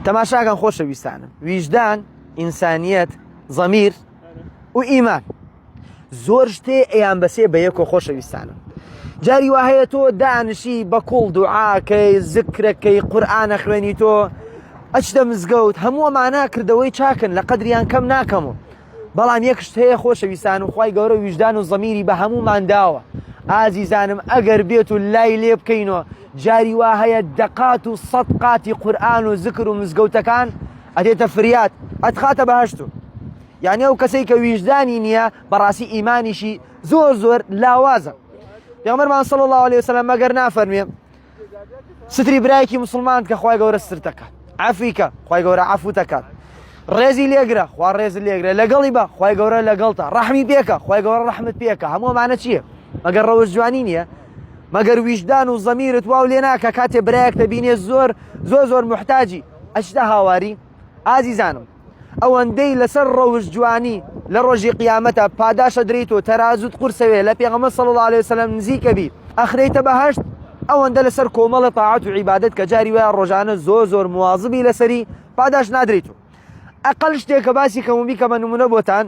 تەماشاکەن خۆشەویستانم، ویجدان، ئینسانیەت، زەمیر و ئیمان زۆر شتێ ئەیان بەسێ بە یەکۆ خۆشەویستانم. جاری وا هەیە تۆ دانشی بە کوڵ دوعاکەی زکرەکەی قورئانە خوێنی تۆ ئەچتە مزگەوت هەموو ئەمانە کردەوەی چاکن لە قەدریان کەم ناکەمەوە، بەڵام یەک شت هەیە خۆشەویستان و خوای گەورە ویجدان و زەمیری بە هەموومان داوە. ئازیزانم ئەگەر بێت و لای لێ بکەینەوە جاری وا هەیە دەقات و سەد قاتی قورئان و زکر و مزگەوتەکان ئەدێتە فریات ئەتخاتە بەهەشت و یعنی ئەو کەسەی کە ویجدانی نییە بەڕاستی ئیمانیشی زۆر زۆر لاوازە. پێغەمبەرمان صلی الله علیه وسلم مەگەر نافەرمێ ستری برایەکی موسڵمان کە خوای گەورە ستر دەکات، عەفوی کە خوای گەورە عەفو دەکات، ڕێزی لێگرە خوا ڕێز لێگرە، لەگەڵی بە خوای گەورە لەگەڵتە، ڕەحمی پێکە خوای گەورە ڕەحمت پێکە. هەموو ئەمانە چییە؟ مەگەر ڕەوش جوانی نییە؟ مەگەر ویجدان و زەمیرت واو لێ ناکە کاتێ برایەک دەبینێ زۆر محتاجی ئەچتە هاواری؟ ئازیزانم ئەوەندەی لەسەر ڕەوش جوانی لە ڕۆژی قیامەتە پاداشە درێتەوە تەرازوت قورسەوێ لە پێغەمبەر صلی الله علیه وسلم نزیکە بی ئەخرێتە بەهەشت، ئەوەندە لەسەر کۆمەڵە تاعات و عیبادەت کە جاری وایە ڕۆژانە زۆر مواظبی لەسەری پاداش نادرێتەوە. ئەقەل شتێک کە باسی کەمومی کە بە نمونە بۆتان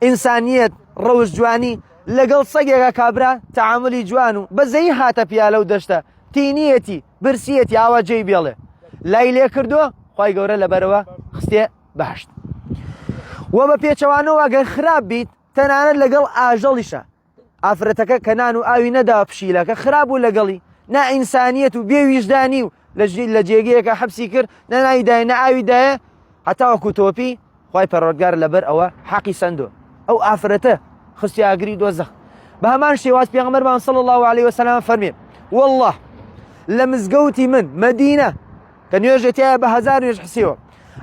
ئینسانیەت ڕەوش جوانی لەگەڵ سەگێکە کابرا تەعاملی جوان و بەزەی هاتە پیالە و دەشتە تینیەتی برسیەتی ئاوا جێی بێڵێ لای لێ کردووە خوای گەورە لەبەرەوە خستێ بەهەشت. وە بە پێچەوانەوە ئەگەر خراپ بیت تەنانەت لەگەڵ ئاژەڵیشە ئافرەتەکە کە نان و ئاوی نەدا پشیلەکە خراپ بوو لەگەڵی نا ئینسانیەت و بێویژدانی و لە جێگەیەکە حەبسی کرد نەناویدایە نە ئاویدایە هەتا وەکو تۆپی خوای پەروەردگار لەبەر ئەوە حەقی سەندۆ ئەو ئافرەتە خستی ئاگری دۆزەخ. بە هەمان شێواز پێغەمبەرمان صلی الله علیه وسلم فەرمێ والله لە مزگەوتی من مەدینە کە نوێژێتیایە بە هەزار نوێژ حسیوە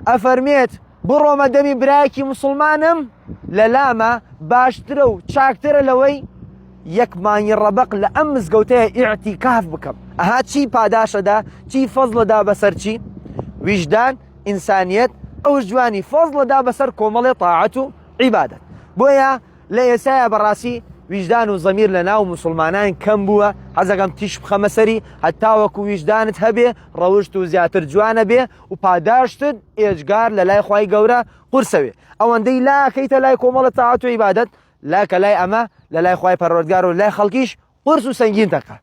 ئەفەرمێت بڕۆمە دەمی برایەکی موسڵمانم لە لامە باشترە و چاکترە لەوەی یەک مانگی ڕەبەق لە ئەم مزگەوتەیە ئیعتیکاف بکەم. ئەها چی پاداشەدا چی فەزڵەدا بەسەر چی؟ ویجدان، ئینسانیەت، ئەوش جوانی فەزڵەدا بەسەر کۆمەڵێ تاعەت و عیبادەت. بۆیە لە ئێسایە بەڕاستی ویجدان و زەمیر لە ناو موسڵمانان کەم بووە، حەزەکەم تیش بخەمە سەری هەتا وەکو ویجدانت هەبێ ڕەوشت و زیاتر جوانە بێ و پاداشتت ئێجگار لە لای خوای گەورە قورسەوێ. ئەوەندەی لاکەیتە لای کۆمەڵە تاعەت و عیبادەت لاکە لای ئەمە لە لای خوای پەروەردگار و لای خەڵکیش قورس و سەنگین دەکات.